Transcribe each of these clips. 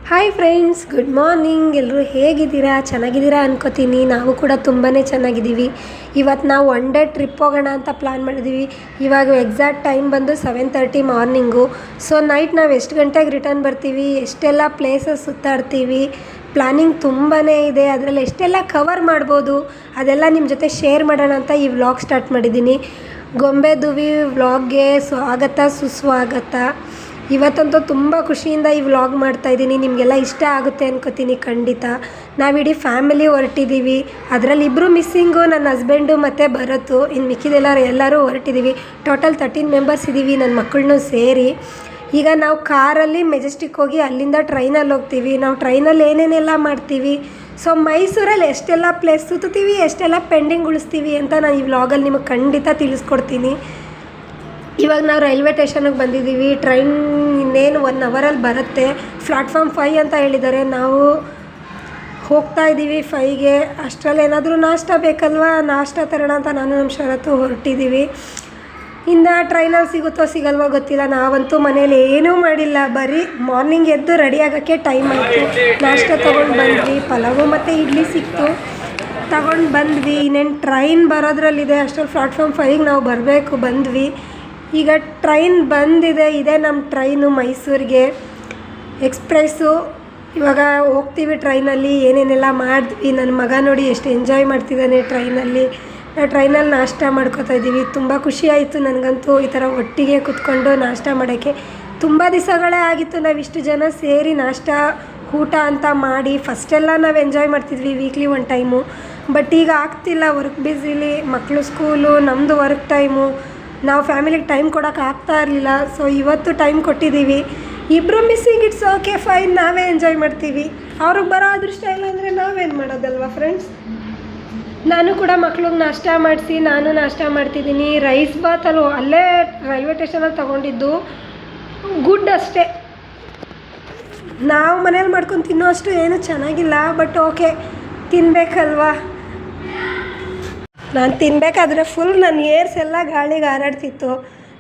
Hi friends, good morning. ಎಲ್ಲರೂ ಹೇಗಿದ್ದೀರಾ? ಚೆನ್ನಾಗಿದ್ದೀರಾ ಅನ್ಕೋತೀನಿ. ನಾವು ಕೂಡ ತುಂಬಾ ಚೆನ್ನಾಗಿದ್ದೀವಿ. ಇವತ್ತು ನಾವು 1 ಡೇ ಟ್ರಿಪ್ ಹೋಗೋಣ ಅಂತ ಪ್ಲ್ಯಾನ್ ಮಾಡಿದ್ದೀವಿ. ಇವಾಗ ಎಕ್ಸಾಕ್ಟ್ ಟೈಮ್ ಬಂದು 7:30 ಮಾರ್ನಿಂಗು. ಸೊ ನೈಟ್ ನಾವು ಎಷ್ಟು ಗಂಟೆಗೆ ರಿಟರ್ನ್ ಬರ್ತೀವಿ, ಎಷ್ಟೆಲ್ಲ ಪ್ಲೇಸಸ್ ಸುತ್ತಾಡ್ತೀವಿ, ಪ್ಲ್ಯಾನಿಂಗ್ ತುಂಬಾ ಇದೆ. ಅದರಲ್ಲಿ ಎಷ್ಟೆಲ್ಲ ಕವರ್ ಮಾಡ್ಬೋದು ಅದೆಲ್ಲ ನಿಮ್ಮ ಜೊತೆ ಶೇರ್ ಮಾಡೋಣ ಅಂತ ಈ ವ್ಲಾಗ್ ಸ್ಟಾರ್ಟ್ ಮಾಡಿದ್ದೀನಿ. ಗೊಂಬೆ ದುವಿ ವ್ಲಾಗ್ಗೆ ಸ್ವಾಗತ ಸುಸ್ವಾಗತ. ಇವತ್ತಂತೂ ತುಂಬ ಖುಷಿಯಿಂದ ಈ ವ್ಲಾಗ್ ಮಾಡ್ತಾಯಿದ್ದೀನಿ. ನಿಮಗೆಲ್ಲ ಇಷ್ಟ ಆಗುತ್ತೆ ಅನ್ಕೋತೀನಿ. ಖಂಡಿತ ನಾವಿಡೀ ಫ್ಯಾಮಿಲಿ ಹೊರಟಿದ್ದೀವಿ. ಅದರಲ್ಲಿ ಇಬ್ಬರು ಮಿಸ್ಸಿಂಗು, ನನ್ನ ಹಸ್ಬೆಂಡು ಮತ್ತು ಭರತು. ಇನ್ನು ಎಲ್ಲರೂ ಹೊರಟಿದ್ದೀವಿ. ಟೋಟಲ್ 13 ಮೆಂಬರ್ಸ್ ಇದ್ದೀವಿ, ನನ್ನ ಮಕ್ಕಳನ್ನೂ ಸೇರಿ. ಈಗ ನಾವು ಕಾರಲ್ಲಿ ಮೆಜೆಸ್ಟಿಕ್ ಹೋಗಿ ಅಲ್ಲಿಂದ ಟ್ರೈನಲ್ಲಿ ಹೋಗ್ತೀವಿ. ನಾವು ಟ್ರೈನಲ್ಲಿ ಏನೇನೆಲ್ಲ ಮಾಡ್ತೀವಿ, ಸೊ ಮೈಸೂರಲ್ಲಿ ಎಷ್ಟೆಲ್ಲ ಪ್ಲೇಸ್ ಸುತ್ತೀವಿ, ಎಷ್ಟೆಲ್ಲ ಪೆಂಡಿಂಗ್ ಉಳಿಸ್ತೀವಿ ಅಂತ ನಾನು ಈ ವ್ಲಾಗಲ್ಲಿ ನಿಮಗೆ ಖಂಡಿತ ತಿಳಿಸ್ಕೊಡ್ತೀನಿ. ಇವಾಗ ನಾವು ರೈಲ್ವೆ ಸ್ಟೇಷನ್ಗೆ ಬಂದಿದ್ದೀವಿ. ಟ್ರೈನ್ ಇನ್ನೇನು 1 ಅವರಲ್ಲಿ ಬರುತ್ತೆ. ಪ್ಲಾಟ್ಫಾರ್ಮ್ 5 ಅಂತ ಹೇಳಿದ್ದಾರೆ. ನಾವು ಹೋಗ್ತಾ ಇದ್ದೀವಿ 5ಗೆ. ಅಷ್ಟರಲ್ಲಿ ಏನಾದರೂ ನಾಷ್ಟ ಬೇಕಲ್ವಾ, ನಾಷ್ಟ ತರೋಣ ಅಂತ ನಾನು ನಮ್ಮ ಶರತ್ತು ಹೊರಟಿದ್ದೀವಿ. ಇನ್ನು ಟ್ರೈನಲ್ಲಿ ಸಿಗುತ್ತೋ ಸಿಗಲ್ವೋ ಗೊತ್ತಿಲ್ಲ. ನಾವಂತೂ ಮನೇಲಿ ಏನೂ ಮಾಡಿಲ್ಲ, ಬರೀ ಮಾರ್ನಿಂಗ್ ಎದ್ದು ರೆಡಿ ಆಗೋಕ್ಕೆ ಟೈಮ್ ಆಯಿತು. ನಾಷ್ಟ ತೊಗೊಂಡು ಬಂದ್ವಿ. ಪಲಾವು ಮತ್ತು ಇಡ್ಲಿ ಸಿಕ್ತು, ತಗೊಂಡು ಬಂದ್ವಿ. ಇನ್ನೇನು ಟ್ರೈನ್ ಬರೋದ್ರಲ್ಲಿದೆ. ಅಷ್ಟರಲ್ಲಿ ಪ್ಲಾಟ್ಫಾರ್ಮ್ 5ಗೆ ನಾವು ಬರಬೇಕು. ಬಂದ್ವಿ. ಈಗ ಟ್ರೈನ್ ಬಂದಿದೆ. ಇದೇ ನಮ್ಮ ಟ್ರೈನು, ಮೈಸೂರಿಗೆ ಎಕ್ಸ್ಪ್ರೆಸ್ಸು. ಇವಾಗ ಹೋಗ್ತೀವಿ ಟ್ರೈನಲ್ಲಿ. ಏನೇನೆಲ್ಲ ಮಾಡಿದ್ವಿ. ನನ್ನ ಮಗ ನೋಡಿ ಎಷ್ಟು ಎಂಜಾಯ್ ಮಾಡ್ತಿದ್ದಾನೆ ಟ್ರೈನಲ್ಲಿ. ನಾವು ಟ್ರೈನಲ್ಲಿ ನಾಷ್ಟ ಮಾಡ್ಕೋತಾ ಇದ್ದೀವಿ. ತುಂಬ ಖುಷಿ ಆಯಿತು ನನಗಂತೂ ಈ ಥರ ಒಟ್ಟಿಗೆ ಕೂತ್ಕೊಂಡು ನಾಷ್ಟ ಮಾಡೋಕ್ಕೆ. ತುಂಬ ದಿವಸಗಳೇ ಆಗಿತ್ತು ನಾವಿಷ್ಟು ಜನ ಸೇರಿ ನಾಷ್ಟ ಊಟ ಅಂತ ಮಾಡಿ. ಫಸ್ಟೆಲ್ಲ ನಾವು ಎಂಜಾಯ್ ಮಾಡ್ತಿದ್ವಿ ವೀಕ್ಲಿ 1 ಟೈಮು. ಬಟ್ ಈಗ ಆಗ್ತಿಲ್ಲ, ವರ್ಕ್ ಬ್ಯುಸಿಲಿ, ಮಕ್ಕಳು ಸ್ಕೂಲು, ನಮ್ಮದು ವರ್ಕ್ ಟೈಮು, ನಾವು ಫ್ಯಾಮಿಲಿಗೆ ಟೈಮ್ ಕೊಡೋಕೆ ಆಗ್ತಾ ಇರಲಿಲ್ಲ. ಸೊ ಇವತ್ತು ಟೈಮ್ ಕೊಟ್ಟಿದ್ದೀವಿ. ಇಬ್ಬರು ಮಿಸ್ಸಿಂಗ್, ಇಟ್ಸ್ ಓಕೆ, ಫೈನ್, ನಾವೇ ಎಂಜಾಯ್ ಮಾಡ್ತೀವಿ. ಅವ್ರಿಗೆ ಬರೋ ಅದೃಷ್ಟ ಇಲ್ಲ ಅಂದರೆ ನಾವೇನು ಮಾಡೋದಲ್ವ ಫ್ರೆಂಡ್ಸ್. ನಾನು ಕೂಡ ಮಕ್ಳಿಗೆ ನಾಷ್ಟ ಮಾಡಿಸಿ ನಾನು ನಾಷ್ಟ ಮಾಡ್ತಿದ್ದೀನಿ. ರೈಸ್ ಬಾತ್ ಅಲ್ಲೇ ರೈಲ್ವೆ ಸ್ಟೇಷನಲ್ಲಿ ತೊಗೊಂಡಿದ್ದು, ಗುಡ್ ಅಷ್ಟೇ. ನಾವು ಮನೇಲಿ ಮಾಡ್ಕೊಂಡು ತಿನ್ನೋ ಅಷ್ಟು ಏನೂ ಚೆನ್ನಾಗಿಲ್ಲ, ಬಟ್ ಓಕೆ, ತಿನ್ನಬೇಕಲ್ವಾ. ನಾನು ತಿನ್ನಬೇಕಾದ್ರೆ ಫುಲ್ ನನ್ನ ಏರ್ಸ್ ಎಲ್ಲ ಗಾಳಿಗೆ ಹಾರಾಡ್ತಿತ್ತು.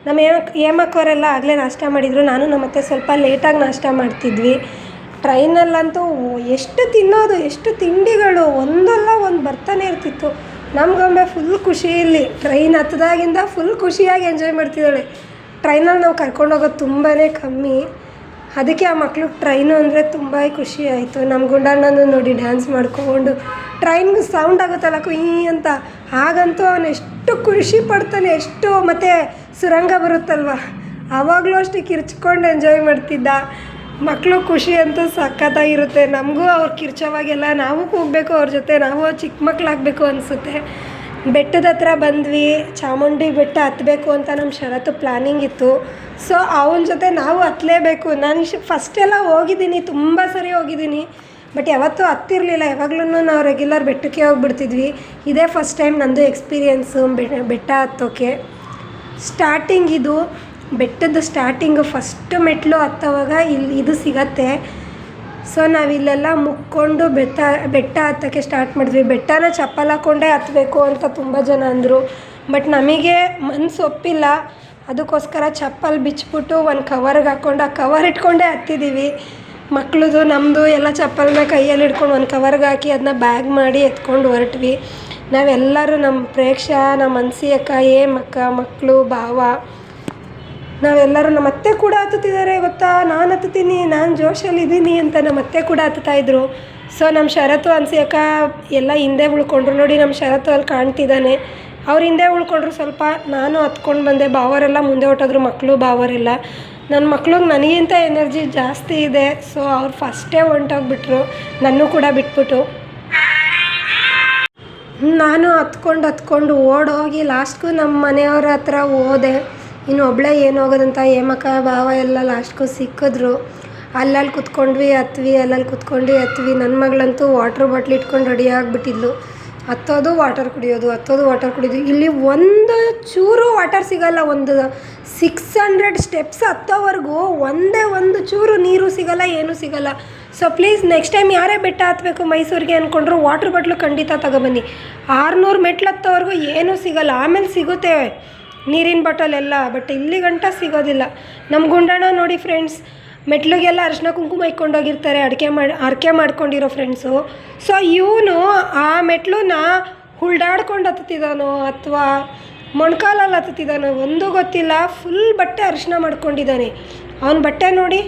ನಮ್ಮ ಹೇಮಕ್ಕವರೆಲ್ಲ ಆಗಲೇ ನಾಷ್ಟ ಮಾಡಿದರು. ನಾನು ನಮ್ಮ ಅತ್ತೆ ಸ್ವಲ್ಪ ಲೇಟಾಗಿ ನಾಷ್ಟ ಮಾಡ್ತಿದ್ವಿ. ಟ್ರೈನಲ್ಲಂತೂ ಎಷ್ಟು ತಿನ್ನೋದು, ಎಷ್ಟು ತಿಂಡಿಗಳು, ಒಂದಲ್ಲ ಒಂದು ಬರ್ತಾನೆ ಇರ್ತಿತ್ತು. ನಮ್ಮ ಗೊಂಬೆ ಫುಲ್ ಖುಷಿಯಲ್ಲಿ ಟ್ರೈನ್ ಹತ್ತದಾಗಿಂದ ಫುಲ್ ಖುಷಿಯಾಗಿ ಎಂಜಾಯ್ ಮಾಡ್ತಿದ್ದಾಳೆ. ಟ್ರೈನಲ್ಲಿ ನಾವು ಕರ್ಕೊಂಡೋಗೋದು ತುಂಬಾ ಕಮ್ಮಿ. ಅದಕ್ಕೆ ಆ ಮಕ್ಳಿಗೆ ಟ್ರೈನು ಅಂದರೆ ತುಂಬ ಖುಷಿ ಆಯಿತು. ನಮ್ಮ ಗುಂಡಣ್ಣನೂ ನೋಡಿ ಡ್ಯಾನ್ಸ್ ಮಾಡ್ಕೊಂಡು, ಟ್ರೈನ್ಗೆ ಸೌಂಡ್ ಆಗುತ್ತಲ್ಲ ಕುಯ್ ಅಂತ, ಹಾಗಂತೂ ಅವನು ಎಷ್ಟು ಖುಷಿ ಪಡ್ತಾನೆ. ಎಷ್ಟು ಮತ್ತು ಸುರಂಗ ಬರುತ್ತಲ್ವ, ಆವಾಗಲೂ ಅಷ್ಟು ಕಿರ್ಚ್ಕೊಂಡು ಎಂಜಾಯ್ ಮಾಡ್ತಿದ್ದ. ಮಕ್ಕಳು ಖುಷಿ ಅಂತೂ ಸಖತ್ತಾಗಿರುತ್ತೆ. ನಮಗೂ ಅವ್ರು ಕಿರ್ಚೋವಾಗೆಲ್ಲ ನಾವು ಹೋಗಬೇಕು ಅವ್ರ ಜೊತೆ, ನಾವು ಚಿಕ್ಕ ಮಕ್ಕಳಾಗಬೇಕು ಅನಿಸುತ್ತೆ. ಬೆಟ್ಟದ ಹತ್ರ ಬಂದ್ವಿ. ಚಾಮುಂಡಿ ಬೆಟ್ಟ ಹತ್ತಬೇಕು ಅಂತ ನಮ್ಮ ಶರತ್ತು ಪ್ಲ್ಯಾನಿಂಗ್ ಇತ್ತು. ಸೊ ಅವನ ಜೊತೆ ನಾವು ಹತ್ತಲೇಬೇಕು. ನಾನು ಫಸ್ಟೆಲ್ಲ ಹೋಗಿದ್ದೀನಿ, ತುಂಬ ಸರಿ ಹೋಗಿದ್ದೀನಿ, ಬಟ್ ಯಾವತ್ತೂ ಹತ್ತಿರಲಿಲ್ಲ. ಯಾವಾಗಲೂ ನಾವು ರೆಗ್ಯುಲರ್ ಬೆಟ್ಟಕ್ಕೆ ಹೋಗ್ಬಿಡ್ತಿದ್ವಿ. ಇದೇ ಫಸ್ಟ್ ಟೈಮ್ ನಂದು ಎಕ್ಸ್ಪೀರಿಯೆನ್ಸು ಬೆಟ್ಟ ಹತ್ತೋಕ್ಕೆ. ಸ್ಟಾರ್ಟಿಂಗ್ ಇದು ಬೆಟ್ಟದ ಸ್ಟಾರ್ಟಿಂಗು, ಫಸ್ಟ್ ಮೆಟ್ಲು ಹತ್ತೋವಾಗ ಇದು ಸಿಗತ್ತೆ. ಸೊ ನಾವಿಲ್ಲೆಲ್ಲ ಮುಕ್ಕೊಂಡು ಬೆಟ್ಟ ಹತ್ತೋಕ್ಕೆ ಸ್ಟಾರ್ಟ್ ಮಾಡಿದ್ವಿ. ಬೆಟ್ಟನ ಚಪ್ಪಲ್ ಹಾಕ್ಕೊಂಡೇ ಹತ್ತಬೇಕು ಅಂತ ತುಂಬ ಜನ ಅಂದರು, ಬಟ್ ನಮಗೆ ಮನಸ್ಸು ಒಪ್ಪಿಲ್ಲ. ಅದಕ್ಕೋಸ್ಕರ ಚಪ್ಪಲ್ ಬಿಚ್ಚಿಬಿಟ್ಟು ಒಂದು ಕವರ್ಗೆ ಹಾಕ್ಕೊಂಡು ಆ ಕವರ್ ಇಟ್ಕೊಂಡೇ ಹತ್ತಿದ್ದೀವಿ. ಮಕ್ಳದು ನಮ್ಮದು ಎಲ್ಲ ಚಪ್ಪಲನ್ನ ಕೈಯಲ್ಲಿ ಹಿಡ್ಕೊಂಡು ಒಂದು ಕವರ್ಗೆ ಹಾಕಿ ಅದನ್ನ ಬ್ಯಾಗ್ ಮಾಡಿ ಎತ್ಕೊಂಡು ಹೊರಟ್ವಿ. ನಾವೆಲ್ಲರೂ ನಮ್ಮ ಪ್ರೇಕ್ಷಾ, ನಮ್ಮ ಅನ್ಸಿ ಅಕ್ಕ, ಹೇಮಕ್ಕ, ಮಕ್ಕಳು, ಭಾವ, ನಾವೆಲ್ಲರೂ, ನಮ್ಮ ಅತ್ತೆ ಕೂಡ ಹತ್ತುತ್ತಿದ್ದಾರೆ ಗೊತ್ತಾ. ನಾನು ಹತ್ತುತ್ತೀನಿ, ನಾನು ಜೋಶಲ್ಲಿದ್ದೀನಿ ಅಂತ ನಮ್ಮ ಅತ್ತೆ ಕೂಡ ಹತ್ತುತ್ತಾಯಿದ್ರು. ಸೊ ನಮ್ಮ ಶರತ್ತು, ಅನ್ಸಿ ಅಕ್ಕ ಎಲ್ಲ ಹಿಂದೆ ಉಳ್ಕೊಂಡ್ರು. ನೋಡಿ ನಮ್ಮ ಶರತ್ತು ಅಲ್ಲಿ ಕಾಣ್ತಿದ್ದಾನೆ. ಅವ್ರು ಹಿಂದೆ ಉಳ್ಕೊಂಡ್ರು ಸ್ವಲ್ಪ. ನಾನು ಹತ್ಕೊಂಡು ಬಂದೆ. ಭಾವರೆಲ್ಲ ಮುಂದೆ ಹೊಟ್ಟೋದ್ರು, ಮಕ್ಕಳು ಭಾವರೆಲ್ಲ. ನನ್ನ ಮಕ್ಳಿಗೆ ನನಗಿಂತ ಎನರ್ಜಿ ಜಾಸ್ತಿ ಇದೆ. ಸೊ ಅವ್ರು ಫಸ್ಟೇ ಹೊಂಟೋಗ್ಬಿಟ್ರು, ನನ್ನೂ ಕೂಡ ಬಿಟ್ಬಿಟ್ಟು. ನಾನು ಹತ್ಕೊಂಡು ಓಡೋಗಿ ಲಾಸ್ಟ್ಗೂ ನಮ್ಮ ಮನೆಯವ್ರ ಹತ್ರ ಹೋದೆ. ಇನ್ನು ಒಬ್ಬಳೇ ಏನು ಹೋಗೋದಂತ ಹೇಮಕ್ಕ, ಭಾವ ಎಲ್ಲ ಲಾಸ್ಟ್ಗೂ ಸಿಕ್ಕಿದ್ರು. ಅಲ್ಲಲ್ಲಿ ಕುತ್ಕೊಂಡ್ವಿ, ಅಲ್ಲಲ್ಲಿ ಕುತ್ಕೊಂಡು ಹತ್ವಿ. ನನ್ನ ಮಗಳಂತೂ ವಾಟ್ರ್ ಬಾಟ್ಲ್ ಇಟ್ಕೊಂಡು ರೆಡಿ ಆಗಿಬಿಟ್ಟಿದ್ಲು. ಹತ್ತೋದು ವಾಟರ್ ಕುಡಿಯೋದು. ಇಲ್ಲಿ ಒಂದು ಚೂರು ವಾಟರ್ ಸಿಗೋಲ್ಲ. ಒಂದು 600 ಸ್ಟೆಪ್ಸ್ ಹತ್ತೋವರೆಗೂ ಒಂದೇ ಒಂದು ಚೂರು ನೀರು ಸಿಗೋಲ್ಲ, ಏನೂ ಸಿಗೋಲ್ಲ. ಸೊ ಪ್ಲೀಸ್ ನೆಕ್ಸ್ಟ್ ಟೈಮ್ ಯಾರೇ ಬೆಟ್ಟ ಹತ್ತಬೇಕು ಮೈಸೂರಿಗೆ ಅಂದ್ಕೊಂಡ್ರು ವಾಟ್ರ್ ಬಾಟ್ಲು ಖಂಡಿತ ತಗೊಬನ್ನಿ. 600 ಮೆಟ್ಲು ಹತ್ತೋವರೆಗೂ ಏನೂ ಸಿಗೋಲ್ಲ. ಆಮೇಲೆ ಸಿಗುತ್ತೆ ನೀರಿನ ಬಾಟಲ್ ಎಲ್ಲ, ಬಟ್ ಇಲ್ಲಿ ಗಂಟ ಸಿಗೋದಿಲ್ಲ. ನಮ್ಮ ಗುಂಡಣ್ಣ ನೋಡಿ ಫ್ರೆಂಡ್ಸ್, ಮೆಟ್ಲಿಗೆಲ್ಲ ಅರಿಶಿನ ಕುಂಕುಮ ಇಕ್ಕೊಂಡೋಗಿರ್ತಾರೆ ಅರ್ಕೆ ಮಾಡ್ಕೊಂಡಿರೋ ಫ್ರೆಂಡ್ಸು. ಸೊ ಇವನು ಆ ಮೆಟ್ಲನ್ನ ಹುಳ್ದಾಡ್ಕೊಂಡು ಹತ್ತುತ್ತಿದ್ದಾನೋ ಅಥವಾ ಮೊಣಕಾಲಲ್ಲಿ ಹತ್ತುತ್ತಿದ್ದಾನೋ ಒಂದು ಗೊತ್ತಿಲ್ಲ. ಫುಲ್ ಬಟ್ಟೆ ಅರಿಶಿನ ಮಾಡ್ಕೊಂಡಿದ್ದಾನೆ. ಅವನ ಬಟ್ಟೆ ನೋಡಿ,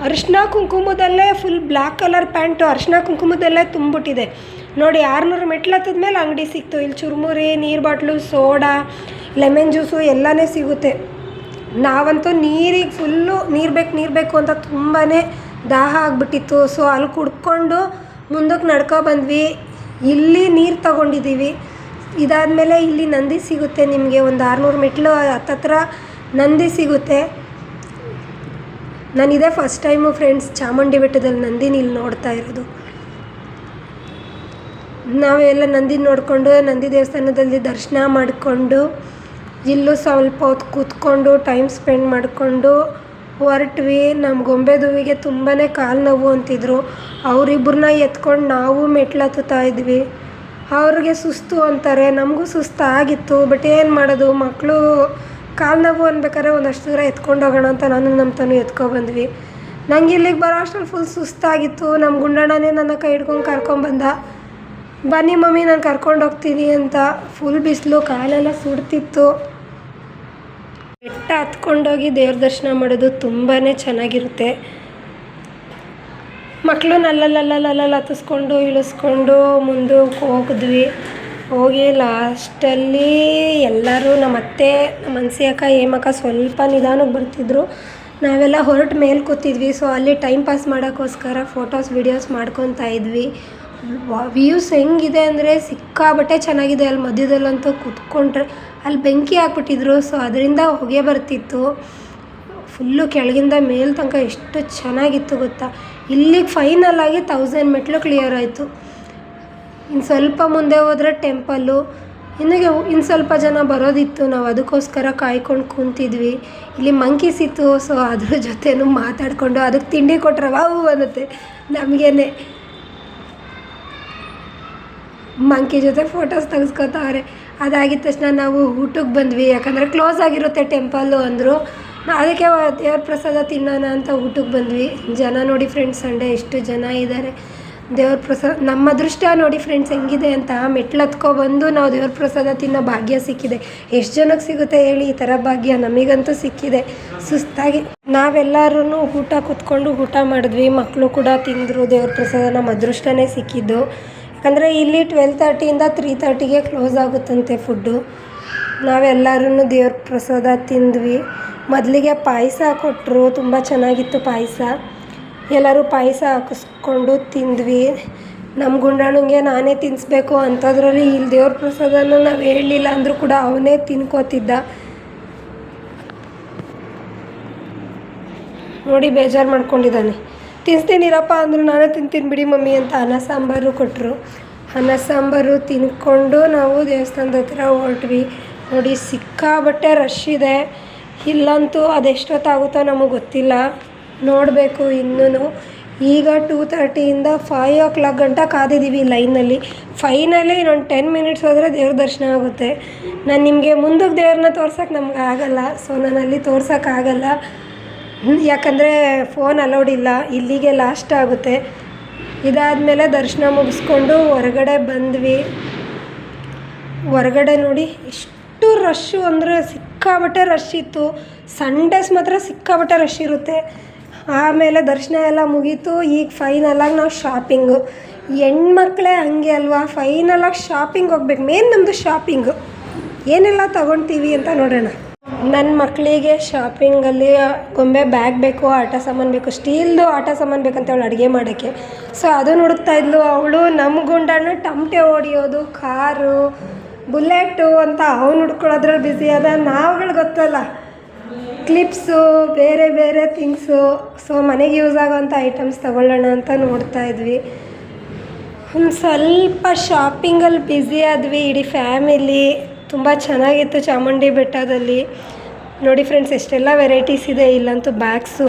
ಅರಿಶಿನ ಕುಂಕುಮದಲ್ಲೇ ಫುಲ್ ಬ್ಲ್ಯಾಕ್ ಕಲರ್ ಪ್ಯಾಂಟು ಅರಿಶಿನ ಕುಂಕುಮದಲ್ಲೇ ತುಂಬಿಟ್ಟಿದೆ ನೋಡಿ. 600 ಮೆಟ್ಲು ಹತ್ತದ್ಮೇಲೆ ಅಂಗಡಿ ಸಿಕ್ತು. ಇಲ್ಲಿ ಚುರುಮುರಿ, ನೀರು ಬಾಟ್ಲು, ಸೋಡಾ, ಲೆಮನ್ ಜ್ಯೂಸು ಎಲ್ಲನೇ ಸಿಗುತ್ತೆ. ನಾವಂತೂ ನೀರಿಗೆ ಫುಲ್ಲು ನೀರು ಬೇಕು ಅಂತ ತುಂಬಾ ದಾಹ ಆಗಿಬಿಟ್ಟಿತ್ತು. ಸೊ ಅಲ್ಲಿ ಕುಡ್ಕೊಂಡು ಮುಂದಕ್ಕೆ ನಡ್ಕೊ ಬಂದ್ವಿ. ಇಲ್ಲಿ ನೀರು ತಗೊಂಡಿದ್ದೀವಿ. ಇದಾದಮೇಲೆ ಇಲ್ಲಿ ನಂದಿ ಸಿಗುತ್ತೆ ನಿಮಗೆ. ಒಂದು 600 ಮೆಟ್ಲು ಹತ್ತತ್ರ ನಂದಿ ಸಿಗುತ್ತೆ. ನಾನಿದೆ ಫಸ್ಟ್ ಟೈಮು ಫ್ರೆಂಡ್ಸ್ ಚಾಮುಂಡಿ ಬೆಟ್ಟದಲ್ಲಿ ನಂದಿನ ಇಲ್ಲಿ ನೋಡ್ತಾ ಇರೋದು. ನಾವೆಲ್ಲ ನಂದಿನ ನೋಡಿಕೊಂಡು ನಂದಿ ದೇವಸ್ಥಾನದಲ್ಲಿ ದರ್ಶನ ಮಾಡಿಕೊಂಡು ಇಲ್ಲೂ ಸ್ವಲ್ಪ ಹೊತ್ತು ಕೂತ್ಕೊಂಡು ಟೈಮ್ ಸ್ಪೆಂಡ್ ಮಾಡಿಕೊಂಡು ಹೊರಟ್ವಿ. ನಮ್ಮ ಗೊಂಬೆದುವಿಗೆ ತುಂಬಾ ಕಾಲು ನೋವು ಅಂತಿದ್ರು. ಅವರಿಬ್ಬರನ್ನ ಎತ್ಕೊಂಡು ನಾವು ಮೆಟ್ಲು ಹತ್ತುತ್ತಾ ಇದ್ವಿ. ಅವ್ರಿಗೆ ಸುಸ್ತು ಅಂತಾರೆ, ನಮಗೂ ಸುಸ್ತಾಗಿತ್ತು. ಬಟ್ ಏನು ಮಾಡೋದು, ಮಕ್ಕಳು ಕಾಲು ನೋವು ಅನ್ಬೇಕಾದ್ರೆ ಒಂದಷ್ಟು ದೂರ ಎತ್ಕೊಂಡು ಹೋಗೋಣ ಅಂತ ನಾನು ನಮ್ಮ ತನು ಎತ್ಕೊಬಂದ್ವಿ. ನಂಗೆ ಇಲ್ಲಿಗೆ ಬರೋ ಅಷ್ಟರಲ್ಲಿ ಫುಲ್ ಸುಸ್ತಾಗಿತ್ತು. ನಮ್ಮ ಗುಂಡಣ್ಣನೇ ನನ್ನ ಕೈ ಹಿಡ್ಕೊಂಡು ಕರ್ಕೊಂಬಂದ. ಬನ್ನಿ ಮಮ್ಮಿ ನಾನು ಕರ್ಕೊಂಡು ಹೋಗ್ತೀನಿ ಅಂತ. ಫುಲ್ ಬಿಸಿಲು, ಕಾಲೆಲ್ಲ ಸುಡ್ತಿತ್ತು. ಬೆಟ್ಟ ಹತ್ಕೊಂಡೋಗಿ ದೇವ್ರ ದರ್ಶನ ಮಾಡೋದು ತುಂಬಾ ಚೆನ್ನಾಗಿರುತ್ತೆ. ಮಕ್ಕಳು ನಲ್ಲಲ್ಲಿ ಹತ್ತಿಸ್ಕೊಂಡು ಇಳಿಸ್ಕೊಂಡು ಮುಂದಕ್ಕೆ ಹೋಗಿದ್ವಿ. ಹೋಗಿ ಲಾಸ್ಟಲ್ಲಿ ಎಲ್ಲರೂ ನಮ್ಮ ಅತ್ತೆ, ನಮ್ಮ ಅನ್ಸಿ ಅಕ್ಕ, ಹೇಮಕ್ಕ ಸ್ವಲ್ಪ ನಿಧಾನಕ್ಕೆ ಬರ್ತಿದ್ರು. ನಾವೆಲ್ಲ ಹೊರಟು ಮೇಲೆ ಕೂತಿದ್ವಿ. ಸೊ ಅಲ್ಲಿ ಟೈಮ್ ಪಾಸ್ ಮಾಡೋಕ್ಕೋಸ್ಕರ ಫೋಟೋಸ್ ವೀಡಿಯೋಸ್ ಮಾಡ್ಕೊತಾ ಇದ್ವಿ. ವ್ಯೂಸ್ ಹೆಂಗಿದೆ ಅಂದರೆ ಸಿಕ್ಕಾಬಟ್ಟೆ ಚೆನ್ನಾಗಿದೆ. ಅಲ್ಲಿ ಮಧ್ಯದಲ್ಲಂತೂ ಕೂತ್ಕೊಂಡ್ರೆ ಅಲ್ಲಿ ಬೆಂಕಿ ಹಾಕ್ಬಿಟ್ಟಿದ್ರು. ಸೊ ಅದರಿಂದ ಹೊಗೆ ಬರ್ತಿತ್ತು. ಫುಲ್ಲು ಕೆಳಗಿಂದ ಮೇಲೆ ತನಕ ಎಷ್ಟು ಚೆನ್ನಾಗಿತ್ತು ಗೊತ್ತಾ. ಇಲ್ಲಿಗೆ ಫೈನಲ್ ಆಗಿ 1000 ಮೆಟ್ಲು ಕ್ಲಿಯರ್ ಆಯಿತು. ಇನ್ನು ಸ್ವಲ್ಪ ಮುಂದೆ ಹೋದರೆ ಟೆಂಪಲ್ಲು. ಇನ್ನು ಸ್ವಲ್ಪ ಜನ ಬರೋದಿತ್ತು. ನಾವು ಅದಕ್ಕೋಸ್ಕರ ಕಾಯ್ಕೊಂಡು ಕೂತಿದ್ವಿ. ಇಲ್ಲಿ ಮಂಕೀಸ್ ಇತ್ತು. ಸೊ ಅದ್ರ ಜೊತೆನೂ ಮಾತಾಡಿಕೊಂಡು ಅದಕ್ಕೆ ತಿಂಡಿ ಕೊಟ್ರೆ ವಾವು ಅನ್ನುತ್ತೆ ನಮಗೇನೆ. ಮಂಕಿ ಜೊತೆ ಫೋಟೋಸ್ ತೆಗೆಸ್ಕೊತಾವ್ರೆ. ಅದಾಗಿದ್ದ ತಕ್ಷಣ ನಾವು ಊಟಕ್ಕೆ ಬಂದ್ವಿ. ಯಾಕಂದರೆ ಕ್ಲೋಸ್ ಆಗಿರುತ್ತೆ ಟೆಂಪಲ್ಲು ಅಂದರು. ಅದಕ್ಕೆ ದೇವ್ರ ಪ್ರಸಾದ ತಿನ್ನೋಣ ಅಂತ ಊಟಕ್ಕೆ ಬಂದ್ವಿ. ಜನ ನೋಡಿ ಫ್ರೆಂಡ್ಸ್, ಸಂಡೇ ಎಷ್ಟು ಜನ ಇದ್ದಾರೆ. ದೇವ್ರ ಪ್ರಸಾದ, ನಮ್ಮ ಅದೃಷ್ಟ ನೋಡಿ ಫ್ರೆಂಡ್ಸ್ ಹೆಂಗಿದೆ ಅಂತ. ಮೆಟ್ಲು ಹತ್ಕೊಬಂದು ನಾವು ದೇವ್ರ ಪ್ರಸಾದ ತಿನ್ನೋ ಭಾಗ್ಯ ಸಿಕ್ಕಿದೆ. ಎಷ್ಟು ಜನಕ್ಕೆ ಸಿಗುತ್ತೆ ಹೇಳಿ ಈ ಥರ ಭಾಗ್ಯ? ನಮಗಂತೂ ಸಿಕ್ಕಿದೆ. ಸುಸ್ತಾಗಿ ನಾವೆಲ್ಲರೂ ಊಟ ಕೂತ್ಕೊಂಡು ಊಟ ಮಾಡಿದ್ವಿ. ಮಕ್ಕಳು ಕೂಡ ತಿಂದರು ದೇವ್ರ ಪ್ರಸಾದ. ನಮ್ಮ ಅದೃಷ್ಟನೇ ಸಿಕ್ಕಿದ್ದು. ಯಾಕಂದರೆ ಇಲ್ಲಿ 12:30ಇಂದ 3:30ಗೆ ಕ್ಲೋಸ್ ಆಗುತ್ತಂತೆ ಫುಡ್ಡು. ನಾವೆಲ್ಲರೂ ದೇವ್ರ ಪ್ರಸಾದ ತಿಂದ್ವಿ. ಮೊದಲಿಗೆ ಪಾಯಸ ಕೊಟ್ಟರು, ತುಂಬ ಚೆನ್ನಾಗಿತ್ತು ಪಾಯಸ. ಎಲ್ಲರೂ ಪಾಯಸ ಹಾಕಿಸ್ಕೊಂಡು ತಿಂದ್ವಿ. ನಮ್ಮ ಗುಂಡಣ್ಣಂಗೆ ನಾನೇ ತಿನ್ನಿಸ್ಬೇಕು ಅಂಥದ್ರಲ್ಲಿ ಇಲ್ಲಿ ದೇವ್ರ ಪ್ರಸಾದನ ನಾವು ಹೇಳಲಿಲ್ಲ ಅಂದರೂ ಕೂಡ ಅವನೇ ತಿನ್ಕೋತಿದ್ದ ನೋಡಿ. ಬೇಜಾರು ಮಾಡ್ಕೊಂಡಿದ್ದಾನೆ. ತಿನ್ನಿಸ್ತೀನಿರಪ್ಪ ಅಂದರು. ನಾನೇ ತಿಂತೀನಿ ಬಿಡಿ ಮಮ್ಮಿ ಅಂತ ಅನ್ನ ಸಾಂಬಾರು ಕೊಟ್ಟರು. ಅನ್ನ ಸಾಂಬಾರು ತಿನ್ಕೊಂಡು ನಾವು ದೇವಸ್ಥಾನದ ಹತ್ರ ಹೊರಟ್ವಿ. ನೋಡಿ ಸಿಕ್ಕಾಬಟ್ಟೆ ರಶ್ ಇದೆ. ಇಲ್ಲಂತೂ ಅದೆಷ್ಟೊತ್ತಾಗುತ್ತೋ ನಮಗೆ ಗೊತ್ತಿಲ್ಲ, ನೋಡಬೇಕು ಇನ್ನೂ. ಈಗ 2:30ಇಂದ 5 o'clock ಗಂಟ ಕಾದಿದ್ದೀವಿ ಲೈನಲ್ಲಿ. ಫೈನಲಿ ಇನ್ನೊಂದು 10 minutes ಹೋದರೆ ದೇವ್ರ ದರ್ಶನ ಆಗುತ್ತೆ. ನಾನು ನಿಮಗೆ ಮುಂದಕ್ಕೆ ದೇವ್ರನ್ನ ತೋರ್ಸೋಕ್ಕೆ ನಮ್ಗೆ ಆಗಲ್ಲ. ಸೊ ನಾನು ಅಲ್ಲಿ ತೋರ್ಸೋಕ್ಕಾಗಲ್ಲ, ಯಾಕಂದರೆ ಫೋನ್ ಅಲೌಡ್ ಇಲ್ಲ. ಇಲ್ಲಿಗೆ ಲಾಸ್ಟ್ ಆಗುತ್ತೆ. ಇದಾದಮೇಲೆ ದರ್ಶನ ಮುಗಿಸ್ಕೊಂಡು ಹೊರಗಡೆ ಬಂದ್ವಿ. ಹೊರಗಡೆ ನೋಡಿ ಎಷ್ಟು ರಶ್ಶು ಅಂದರೆ ಸಿಕ್ಕಾಬಟ್ಟೆ ರಶ್ ಇತ್ತು. ಸಂಡೇಸ್ ಮಾತ್ರ ಸಿಕ್ಕಾಬಟ್ಟೆ ರಶ್ ಇರುತ್ತೆ. ಆಮೇಲೆ ದರ್ಶನ ಎಲ್ಲ ಮುಗೀತು. ಈಗ ಫೈನಲಾಗಿ ನಾವು ಶಾಪಿಂಗು. ಹೆಣ್ಮಕ್ಳೇ ಹಂಗೆ ಅಲ್ವಾ, ಫೈನಲಾಗಿ ಶಾಪಿಂಗ್ ಹೋಗ್ಬೇಕು. ಮೇನ್ ನಮ್ಮದು ಶಾಪಿಂಗು. ಏನೆಲ್ಲ ತೊಗೊಳ್ತೀವಿ ಅಂತ ನೋಡೋಣ. ನನ್ನ ಮಕ್ಕಳಿಗೆ ಶಾಪಿಂಗಲ್ಲಿ ಗೊಂಬೆ ಬ್ಯಾಗ್ ಬೇಕು, ಆಟ ಸಾಮಾನು ಬೇಕು, ಸ್ಟೀಲ್ದು ಆಟ ಸಾಮಾನು ಬೇಕಂತ ಅವಳು ಅಡುಗೆ ಮಾಡೋಕ್ಕೆ. ಸೊ ಅದನ್ನು ಹುಡುಕ್ತಾ ಇದ್ಲು ಅವಳು. ನಮ್ಮ ಗುಂಡಣ್ಣ ಟಮಟೆ ಹೊಡಿಯೋದು, ಕಾರು, ಬುಲೆಟು ಅಂತ ಅವನು ಹುಡ್ಕೊಳ್ಳೋದ್ರಲ್ಲಿ ಬ್ಯುಸಿ ಅದ. ನಾವುಗಳು ಗೊತ್ತಲ್ಲ, ಕ್ಲಿಪ್ಸು, ಬೇರೆ ಬೇರೆ ಥಿಂಗ್ಸು. ಸೊ ಮನೆಗೆ ಯೂಸ್ ಆಗೋವಂಥ ಐಟಮ್ಸ್ ತೊಗೊಳ್ಳೋಣ ಅಂತ ನೋಡ್ತಾ ಇದ್ವಿ. ಒಂದು ಸ್ವಲ್ಪ ಶಾಪಿಂಗಲ್ಲಿ ಬ್ಯುಸಿ ಆದ್ವಿ ಇಡೀ ಫ್ಯಾಮಿಲಿ. ತುಂಬ ಚೆನ್ನಾಗಿತ್ತು ಚಾಮುಂಡಿ ಬೆಟ್ಟದಲ್ಲಿ. ನೋಡಿ ಫ್ರೆಂಡ್ಸ್ ಎಷ್ಟೆಲ್ಲ ವೆರೈಟೀಸ್ ಇದೆ. ಇಲ್ಲಂತೂ ಬ್ಯಾಗ್ಸು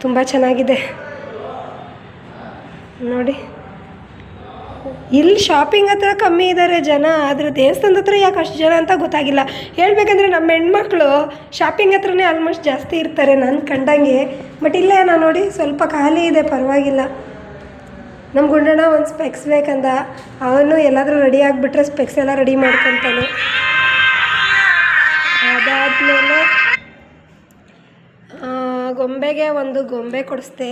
ತುಂಬ ಚೆನ್ನಾಗಿದೆ ನೋಡಿ. ಇಲ್ಲಿ ಶಾಪಿಂಗ್ ಹತ್ರ ಕಮ್ಮಿ ಇದ್ದಾರೆ ಜನ, ಆದರೆ ದೇವಸ್ಥಾನದ ಹತ್ರ ಯಾಕೆ ಅಷ್ಟು ಜನ ಅಂತ ಗೊತ್ತಾಗಿಲ್ಲ. ಹೇಳ್ಬೇಕಂದ್ರೆ ನಮ್ಮ ಹೆಣ್ಮಕ್ಳು ಶಾಪಿಂಗ್ ಹತ್ರನೇ ಆಲ್ಮೋಸ್ಟ್ ಜಾಸ್ತಿ ಇರ್ತಾರೆ ನನ್ನ ಕಂಡಂಗೆ. ಬಟ್ ಇಲ್ಲೇ ನಾನು ನೋಡಿ ಸ್ವಲ್ಪ ಖಾಲಿ ಇದೆ, ಪರವಾಗಿಲ್ಲ. ನಮ್ಮ ಗುಂಡಣ್ಣ ಒಂದು ಸ್ಪೆಕ್ಸ್ ಬೇಕಂದ, ಅವನು ಎಲ್ಲಾದರೂ ರೆಡಿ ಆಗಿಬಿಟ್ರೆ ಸ್ಪೆಕ್ಸ್ ಎಲ್ಲ ರೆಡಿ ಮಾಡ್ಕೊತಾನೆ. ಅದಾದಮೇಲೆ ಗೊಂಬೆಗೆ ಒಂದು ಗೊಂಬೆ ಕೊಡಿಸ್ದೆ.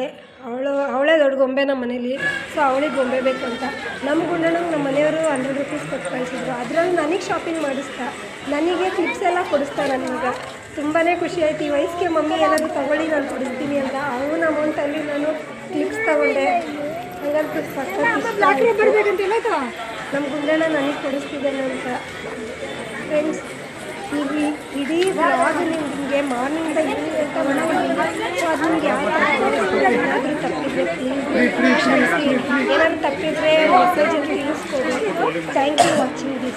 ಅವಳೇ ದೊಡ್ಡ ಗೊಂಬೆ ನಮ್ಮ ಮನೇಲಿ, ಸೊ ಅವಳಿಗೆ ಗೊಂಬೆ ಬೇಕಂತ ನಮ್ಮ ಗುಂಡಣ್ಣಂಗೆ ನಮ್ಮ ಮನೆಯವರು 100 ರೂಪೀಸ್ ಕೊಟ್ಟು ಕಳಿಸಿದ್ರು. ಅದರಲ್ಲಿ ನನಗೆ ಶಾಪಿಂಗ್ ಮಾಡಿಸ್ತಾ, ನನಗೆ ಕ್ಲಿಪ್ಸ್ ಎಲ್ಲ ಕೊಡಿಸ್ತಾ. ನನಗೆ ತುಂಬಾ ಖುಷಿ ಆಯ್ತು. ಈ ವಯಸ್ಸಿಗೆ ಮಮ್ಮಿ ಏನಾದರೂ ತೊಗೊಳ್ಳಿ ನಾನು ಕೊಡಿಸ್ತೀನಿ ಅಂತ. ಅವನ ಅಮೌಂಟಲ್ಲಿ ನಾನು ಕ್ಲಿಪ್ಸ್ ತೊಗೊಂಡೆ. ಹಂಗಂತೂ ಸಕ್ಕತ್ ನಮ್ಮ ಗುಂಡಣ್ಣ ನನಗೆ ಕೊಡಿಸ್ತಿದ್ದೇನೆ ಅಂತ. ಫ್ರೆಂಡ್ಸ್, ಇಡೀ ವ್ಲಾಗ್ ನಿಮಗೆ ಮಾರ್ನಿಂಗಿಂದ ಈವ್ನಿಂಗ್ ಅಂತ ಮಾಡಿದ್ದೀನಿ. ಸೊ ಅದು ನಿಮ್ಗೆ ಯಾವ ಥರ ಏನಾದರೂ ತಪ್ಪಿದ್ರೆ ಪ್ಲೀಸ್ ಏನಾದರೂ ತಪ್ಪಿದರೆ ಮೆಸೇಜಲ್ಲಿ ತಿಳಿಸ್ಕೊಡಿ. Thank you watching this.